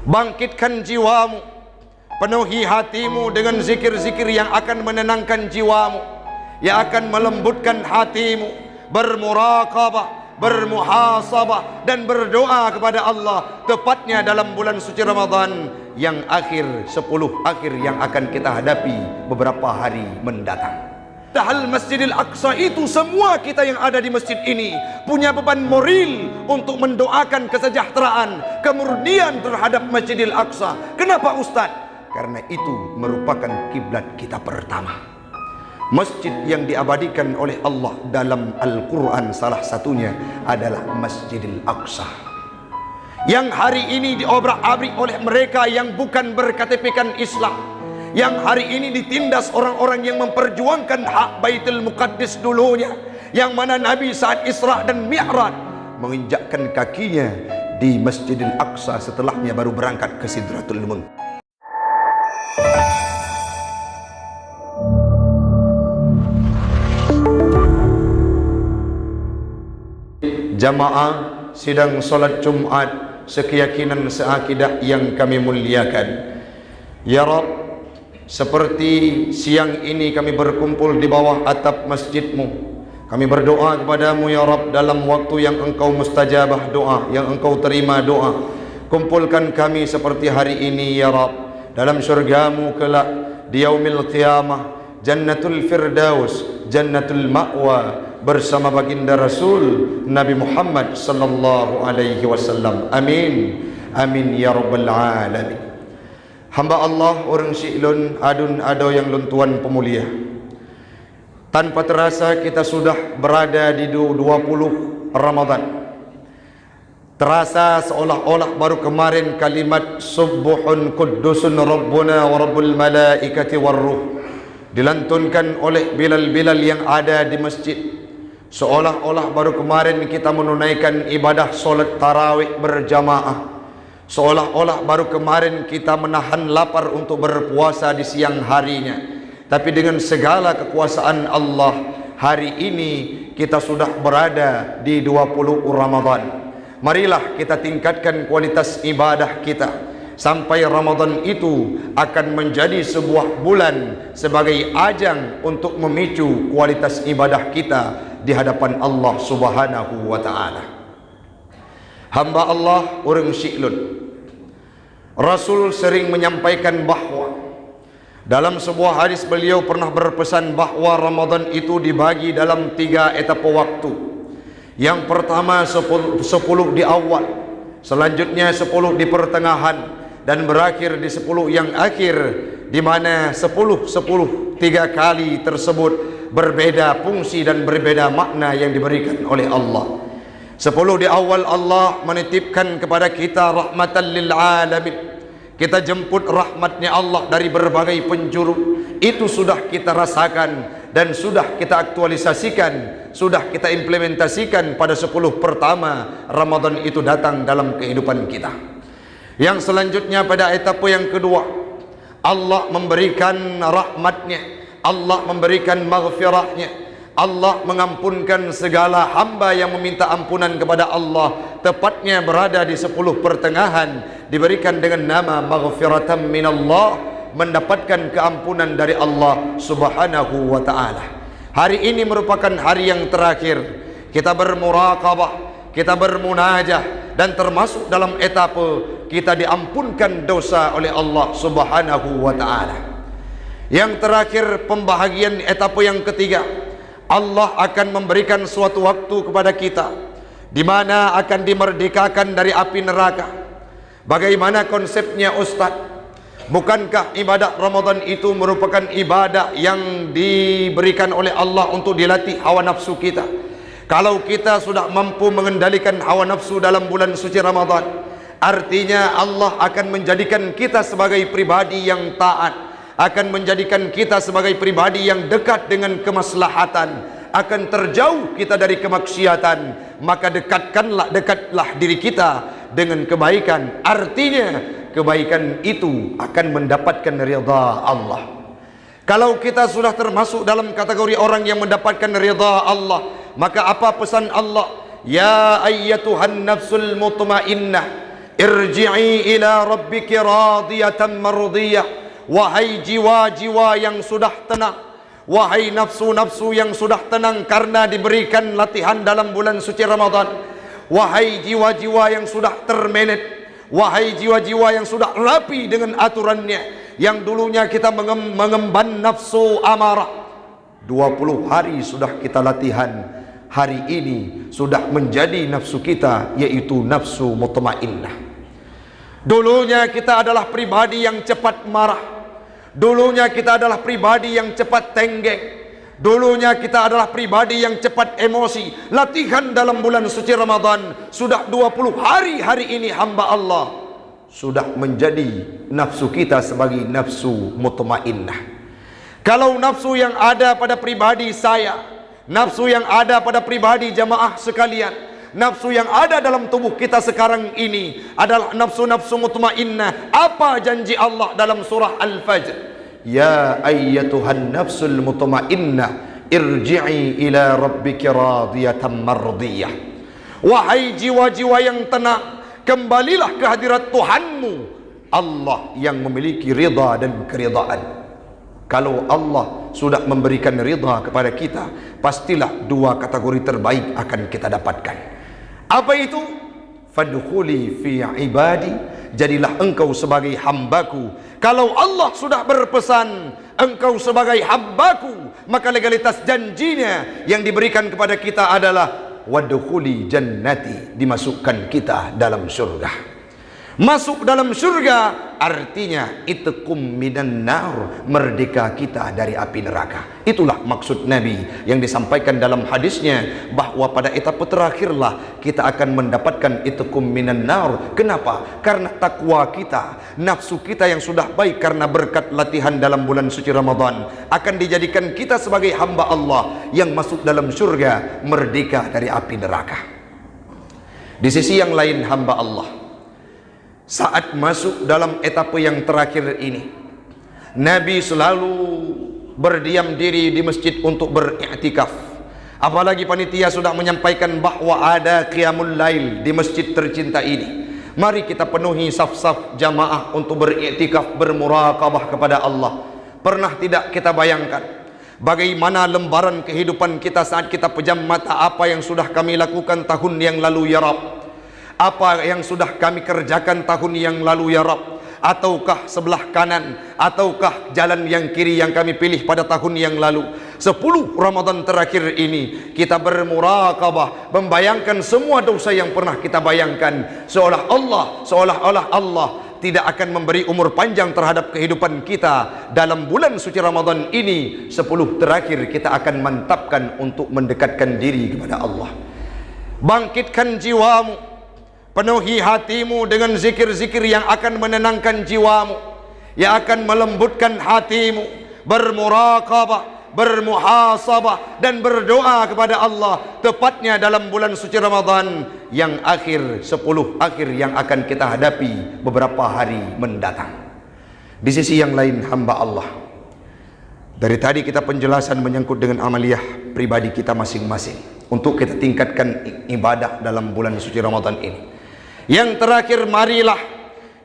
Bangkitkan jiwamu, penuhi hatimu dengan zikir-zikir yang akan menenangkan jiwamu, yang akan melembutkan hatimu. Bermuraqabah, bermuhasabah, dan berdoa kepada Allah, tepatnya dalam bulan suci Ramadan yang akhir, 10 akhir yang akan kita hadapi beberapa hari mendatang. Padahal Masjidil Aqsa itu, semua kita yang ada di masjid ini punya beban moral untuk mendoakan kesejahteraan, kemurnian terhadap Masjidil Aqsa. Kenapa Ustaz? Karena itu merupakan kiblat kita pertama. Masjid yang diabadikan oleh Allah dalam Al-Quran salah satunya adalah Masjidil Aqsa, yang hari ini diobrak-abrik oleh mereka yang bukan berKTP-kan Islam, yang hari ini ditindas orang-orang yang memperjuangkan hak Baitul Muqaddis dulunya, yang mana Nabi saat Isra dan Mi'raj menginjakkan kakinya di Masjidil Aqsa, setelahnya baru berangkat ke Sidratul Muntaha. Jamaah sidang solat Jumat sekeyakinan seakidah yang kami muliakan. Ya Rabb, seperti siang ini kami berkumpul di bawah atap masjidmu, kami berdoa kepadamu ya Rabb dalam waktu yang engkau mustajabah doa, yang engkau terima doa. Kumpulkan kami seperti hari ini ya Rabb dalam syurgamu kelak di yaumil qiyamah, Jannatul Firdaus, Jannatul Ma'wa, bersama baginda Rasul Nabi Muhammad sallallahu alaihi wasallam. Amin. Amin ya rabbal alamin. Hamba Allah orang syi'lun adun ado yang luntuan pemulia. Tanpa terasa kita sudah berada di 20 Ramadan. Terasa seolah-olah baru kemarin kalimat subuhun kuddusun rabbuna wa rabbul malaikati warruh dilantunkan oleh bilal-bilal yang ada di masjid. Seolah-olah baru kemarin kita menunaikan ibadah solat tarawih berjamaah. Seolah-olah baru kemarin kita menahan lapar untuk berpuasa di siang harinya. Tapi dengan segala kekuasaan Allah, hari ini kita sudah berada di 20 Ramadan. Marilah kita tingkatkan kualitas ibadah kita, sampai Ramadan itu akan menjadi sebuah bulan sebagai ajang untuk memicu kualitas ibadah kita di hadapan Allah Subhanahu wa ta'ala. Hamba Allah orang syi'lun, Rasul sering menyampaikan bahwa dalam sebuah hadis beliau pernah berpesan bahwa Ramadan itu dibagi dalam 3 etapa waktu. Yang pertama 10 di awal, selanjutnya 10 di pertengahan, dan berakhir di 10 yang akhir, di mana 10 3 kali tersebut berbeda fungsi dan berbeda makna yang diberikan oleh Allah. 10 di awal Allah menitipkan kepada kita rahmatan lil alamin. Kita jemput rahmatnya Allah dari berbagai penjuru. Itu sudah kita rasakan dan sudah kita aktualisasikan, sudah kita implementasikan pada 10 pertama Ramadan itu datang dalam kehidupan kita. Yang selanjutnya pada etapa yang kedua, Allah memberikan rahmatnya, Allah memberikan maghfirahnya, Allah mengampunkan segala hamba yang meminta ampunan kepada Allah, tepatnya berada di 10 pertengahan, diberikan dengan nama maghfiratan minallah, mendapatkan keampunan dari Allah Subhanahu wa ta'ala. Hari ini merupakan hari yang terakhir kita bermuraqabah, kita bermunajah, dan termasuk dalam etapa kita diampunkan dosa oleh Allah Subhanahu wa ta'ala. Yang terakhir, pembahagian etapa yang ketiga, Allah akan memberikan suatu waktu kepada kita di mana akan dimerdekakan dari api neraka. Bagaimana konsepnya Ustaz? Bukankah ibadah Ramadan itu merupakan ibadah yang diberikan oleh Allah untuk dilatih hawa nafsu kita? Kalau kita sudah mampu mengendalikan hawa nafsu dalam bulan suci Ramadan, artinya Allah akan menjadikan kita sebagai pribadi yang taat, akan menjadikan kita sebagai pribadi yang dekat dengan kemaslahatan, akan terjauh kita dari kemaksiatan. Maka dekatlah diri kita dengan kebaikan, artinya kebaikan itu akan mendapatkan ridha Allah. Kalau kita sudah termasuk dalam kategori orang yang mendapatkan ridha Allah, maka apa pesan Allah? Ya ayyatuhan nafsul mutmainnah, Irji'i ila rabbiki radiyatan mardiyah. Wahai jiwa-jiwa yang sudah tenang, wahai nafsu-nafsu yang sudah tenang karena diberikan latihan dalam bulan suci Ramadan, wahai jiwa-jiwa yang sudah termanage, wahai jiwa-jiwa yang sudah rapi dengan aturannya, yang dulunya kita mengemban nafsu amarah, 20 hari sudah kita latihan, hari ini sudah menjadi nafsu kita, yaitu nafsu mutmainnah. Dulunya kita adalah pribadi yang cepat marah, dulunya kita adalah pribadi yang cepat tenggek, dulunya kita adalah pribadi yang cepat emosi. Latihan dalam bulan suci Ramadan, sudah 20 hari, hari ini hamba Allah sudah menjadi nafsu kita sebagai nafsu mutmainnah. Kalau nafsu yang ada pada pribadi saya, nafsu yang ada pada pribadi jamaah sekalian, nafsu yang ada dalam tubuh kita sekarang ini adalah nafsu-nafsu mutmainnah. Apa janji Allah dalam surah Al-Fajr? Ya ayyatuhan nafsul mutmainnah irji'i ila rabbiki radiyatan mardiyah. Wahai jiwa-jiwa yang tenang, kembalilah ke hadirat Tuhanmu, Allah yang memiliki ridha dan keridhaan. Kalau Allah sudah memberikan ridha kepada kita, pastilah 2 kategori terbaik akan kita dapatkan. Apa itu? Fadkhuli fi ibadi, jadilah engkau sebagai hambaku. Kalau Allah sudah berpesan engkau sebagai hambaku, maka legalitas janjinya yang diberikan kepada kita adalah wadkhuli jannati, dimasukkan kita dalam surga. Masuk dalam surga artinya itqum minan nar, merdeka kita dari api neraka. Itulah maksud Nabi yang disampaikan dalam hadisnya, bahwa pada etapa terakhirlah kita akan mendapatkan itqum minan nar. Kenapa? Karena takwa kita, nafsu kita yang sudah baik karena berkat latihan dalam bulan suci Ramadan, akan dijadikan kita sebagai hamba Allah yang masuk dalam surga, merdeka dari api neraka. Di sisi yang lain hamba Allah, saat masuk dalam etapa yang terakhir ini, Nabi selalu berdiam diri di masjid untuk beriktikaf. Apalagi panitia sudah menyampaikan bahwa ada qiyamul lail di masjid tercinta ini. Mari kita penuhi saf-saf jamaah untuk beriktikaf, bermuraqabah kepada Allah. Pernah tidak kita bayangkan bagaimana lembaran kehidupan kita saat kita pejam mata? Apa yang sudah kami lakukan tahun yang lalu ya Rabb? Apa yang sudah kami kerjakan tahun yang lalu ya Rabb? Ataukah sebelah kanan, ataukah jalan yang kiri yang kami pilih pada tahun yang lalu? 10 Ramadan terakhir ini kita bermuraqabah, membayangkan semua dosa yang pernah kita bayangkan, seolah-olah Allah tidak akan memberi umur panjang terhadap kehidupan kita. Dalam bulan suci Ramadan ini, 10 terakhir kita akan mantapkan untuk mendekatkan diri kepada Allah. Bangkitkan jiwamu, penuhi hatimu dengan zikir-zikir yang akan menenangkan jiwamu, yang akan melembutkan hatimu, bermuraqabah, bermuhasabah, dan berdoa kepada Allah, tepatnya dalam bulan suci Ramadan yang akhir, 10 akhir yang akan kita hadapi beberapa hari mendatang. Di sisi yang lain hamba Allah, dari tadi kita penjelasan menyangkut dengan amaliyah pribadi kita masing-masing untuk kita tingkatkan ibadah dalam bulan suci Ramadan ini. Yang terakhir, marilah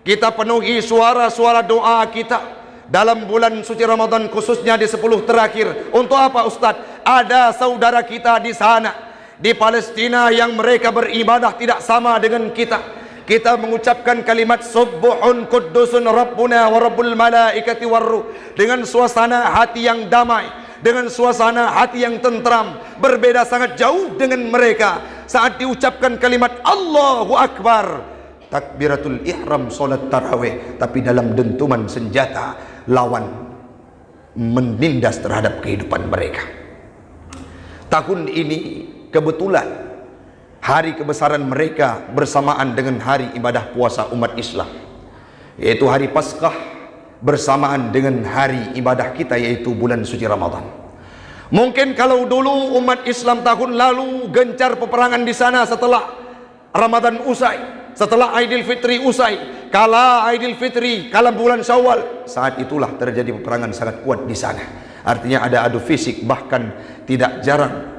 kita penuhi suara-suara doa kita dalam bulan suci Ramadan, khususnya di 10 terakhir. Untuk apa Ustadz? Ada saudara kita di sana, di Palestina, yang mereka beribadah tidak sama dengan kita. Kita mengucapkan kalimat Subbuhun Quddusun Rabbuna wa Rabbul Malaikati Warruh dengan suasana hati yang damai, dengan suasana hati yang tentram. Berbeda sangat jauh dengan mereka saat diucapkan kalimat Allahu Akbar, takbiratul ihram, solat tarawih, tapi dalam dentuman senjata lawan menindas terhadap kehidupan mereka. Tahun ini kebetulan hari kebesaran mereka bersamaan dengan hari ibadah puasa umat Islam, yaitu hari Paskah, bersamaan dengan hari ibadah kita, yaitu bulan suci Ramadan. Mungkin kalau dulu umat Islam tahun lalu gencar peperangan di sana setelah Ramadan usai, setelah Aidil Fitri usai, kala Aidil Fitri, kala bulan Syawal, saat itulah terjadi peperangan sangat kuat di sana. Artinya ada adu fisik, bahkan tidak jarang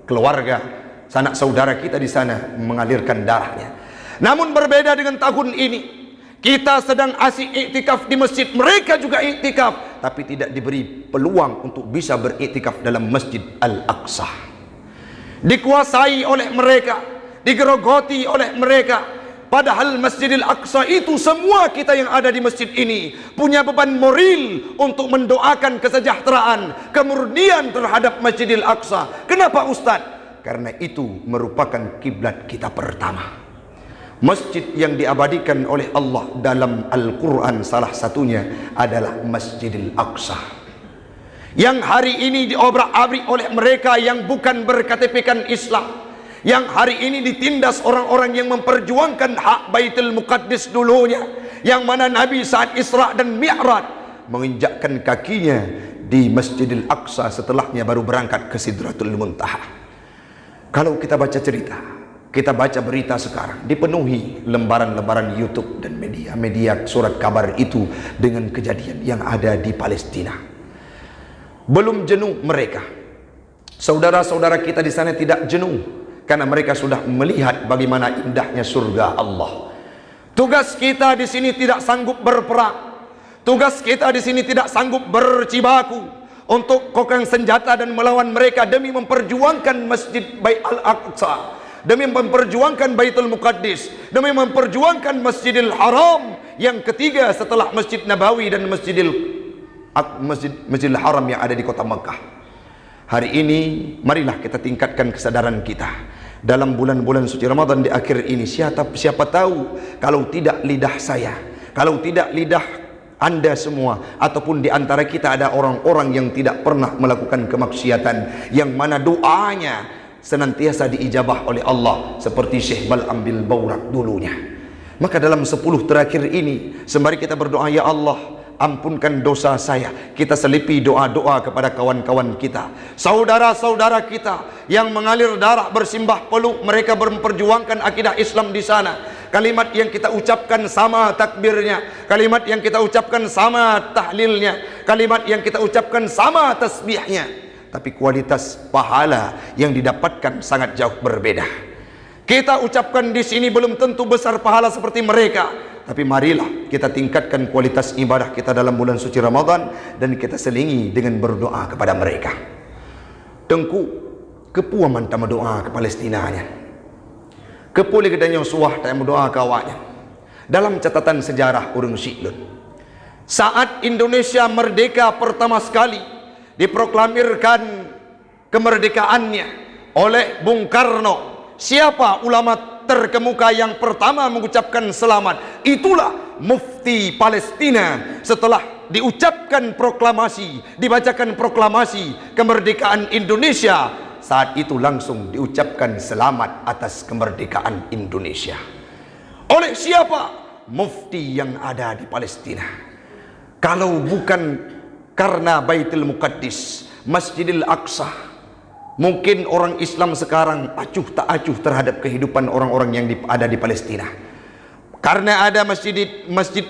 keluarga, sanak saudara kita di sana mengalirkan darahnya. Namun berbeda dengan tahun ini, kita sedang asyik iktikaf di masjid, mereka juga iktikaf, tapi tidak diberi peluang untuk bisa beriktikaf dalam Masjid Al-Aqsa. Dikuasai oleh mereka, digerogoti oleh mereka. Padahal Masjidil Aqsa itu semua kita yang ada di masjid ini punya beban moral untuk mendoakan kesejahteraan, kemurnian terhadap Masjidil Aqsa. Kenapa Ustaz? Karena itu merupakan kiblat kita pertama. Masjid yang diabadikan oleh Allah dalam Al-Quran salah satunya adalah Masjidil Aqsa, yang hari ini diobrak-abrik oleh mereka yang bukan berKTP-kan Islam, yang hari ini ditindas orang-orang yang memperjuangkan hak Baitul Muqaddis dulunya, yang mana Nabi saat Isra dan Mi'raj menginjakkan kakinya di Masjidil Aqsa, setelahnya baru berangkat ke Sidratul Muntaha. Kalau kita baca cerita, kita baca berita sekarang, dipenuhi lembaran-lembaran YouTube dan media surat kabar itu dengan kejadian yang ada di Palestina. Belum jenuh mereka, saudara-saudara kita di sana tidak jenuh, karena mereka sudah melihat bagaimana indahnya surga Allah. Tugas kita di sini tidak sanggup berperang. Tugas kita di sini tidak sanggup bercibaku untuk kokang senjata dan melawan mereka demi memperjuangkan Masjid Al-Aqsa, demi memperjuangkan Baitul Muqaddis, demi memperjuangkan Masjidil Haram yang ketiga setelah Masjid Nabawi dan Masjidil Haram yang ada di kota Mekah. Hari ini marilah kita tingkatkan kesadaran kita dalam bulan-bulan suci Ramadan di akhir ini. Siapa tahu kalau tidak lidah saya, kalau tidak lidah Anda semua, ataupun di antara kita ada orang-orang yang tidak pernah melakukan kemaksiatan, yang mana doanya senantiasa diijabah oleh Allah, seperti Syekh Bal'am bil Baurak dulunya. Maka dalam 10 terakhir ini, sembari kita berdoa, ya Allah ampunkan dosa saya, kita selipi doa-doa kepada kawan-kawan kita, saudara-saudara kita yang mengalir darah bersimbah peluk, mereka memperjuangkan akidah Islam di sana. Kalimat yang kita ucapkan sama takbirnya, kalimat yang kita ucapkan sama tahlilnya, kalimat yang kita ucapkan sama tasbihnya, tapi kualitas pahala yang didapatkan sangat jauh berbeda. Kita ucapkan di sini belum tentu besar pahala seperti mereka, tapi marilah kita tingkatkan kualitas ibadah kita dalam bulan suci Ramadan dan kita selingi dengan berdoa kepada mereka. Tengku kepua mantap doa ke Palestina nya, kepulih kedanya suah tak doa ke awaknya. Dalam catatan sejarah urang Syi'lun, saat Indonesia merdeka pertama sekali, diproklamirkan kemerdekaannya oleh Bung Karno, siapa ulama terkemuka yang pertama mengucapkan selamat? Itulah Mufti Palestina. Setelah diucapkan proklamasi, dibacakan proklamasi kemerdekaan Indonesia, saat itu langsung diucapkan selamat atas kemerdekaan Indonesia. Oleh siapa? Mufti yang ada di Palestina. Kalau bukan karena Baitul Muqaddis, Masjidil Aqsa, mungkin orang Islam sekarang acuh tak acuh terhadap kehidupan orang-orang yang ada di Palestina. Karena ada masjid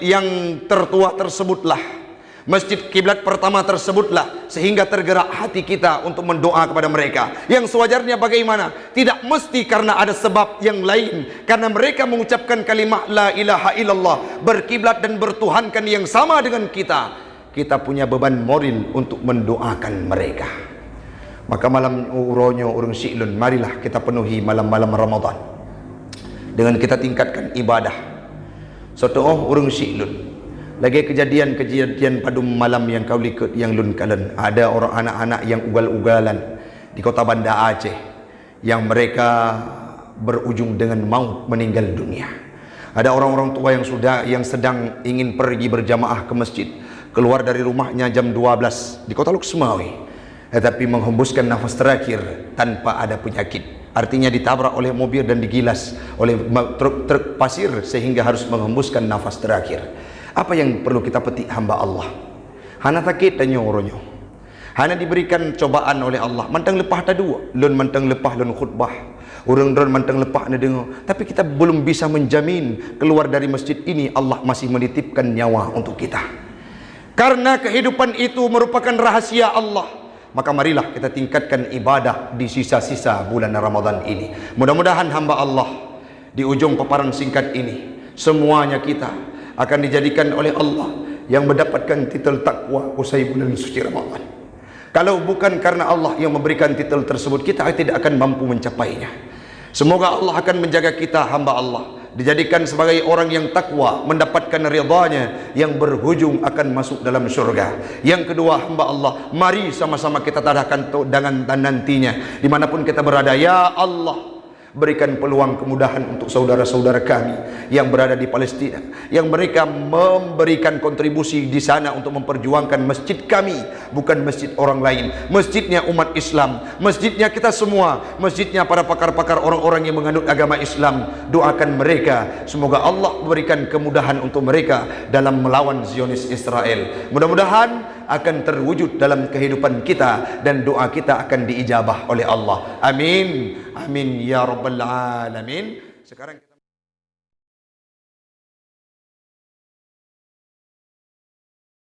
yang tertua tersebutlah, masjid kiblat pertama tersebutlah, sehingga tergerak hati kita untuk mendoa kepada mereka. Yang sewajarnya bagaimana? Tidak mesti karena ada sebab yang lain, karena mereka mengucapkan kalimat la ilaha illallah, berkiblat dan bertuhankan yang sama dengan kita. Kita punya beban moral untuk mendoakan mereka. Maka malam uronyo urang Syi'lun, marilah kita penuhi malam-malam Ramadan dengan kita tingkatkan ibadah. Sotoh urang Syi'lun, lagi kejadian pada malam yang kau likut yang lun kalen, ada orang anak-anak yang ugal-ugalan di kota Banda Aceh yang mereka berujung dengan maut, meninggal dunia. Ada orang-orang tua yang sedang ingin pergi berjamaah ke masjid, keluar dari rumahnya jam 12 di kota Luksmawi, tetapi menghembuskan nafas terakhir tanpa ada penyakit. Artinya ditabrak oleh mobil dan digilas oleh truk pasir sehingga harus menghembuskan nafas terakhir. Apa yang perlu kita petik hamba Allah? Hana takit tanya oronyo. Hana diberikan cobaan oleh Allah. Mantang lepah tadu, lun mantang lepah lun khutbah. Urang dron mantang lepah na dengo. Tapi kita belum bisa menjamin keluar dari masjid ini Allah masih menitipkan nyawa untuk kita. Karena kehidupan itu merupakan rahasia Allah. Maka marilah kita tingkatkan ibadah di sisa-sisa bulan Ramadan ini. Mudah-mudahan hamba Allah di ujung paparan singkat ini, semuanya kita akan dijadikan oleh Allah yang mendapatkan titel takwa usai bulan suci Ramadan. Kalau bukan karena Allah yang memberikan titel tersebut, kita tidak akan mampu mencapainya. Semoga Allah akan menjaga kita, hamba Allah, dijadikan sebagai orang yang takwa, mendapatkan ridhanya yang berhujung akan masuk dalam syurga. Yang kedua, hamba Allah, mari sama-sama kita tadahkan dengan nantinya dimanapun kita berada. Ya Allah, berikan peluang kemudahan untuk saudara-saudara kami yang berada di Palestina, yang mereka memberikan kontribusi di sana untuk memperjuangkan masjid kami, bukan masjid orang lain, masjidnya umat Islam, masjidnya kita semua, masjidnya para pakar-pakar orang-orang yang menganut agama Islam. Doakan mereka, semoga Allah berikan kemudahan untuk mereka dalam melawan Zionis Israel. Mudah-mudahan akan terwujud dalam kehidupan kita dan doa kita akan diijabah oleh Allah. Amin. Amin ya rabbal alamin. Sekarang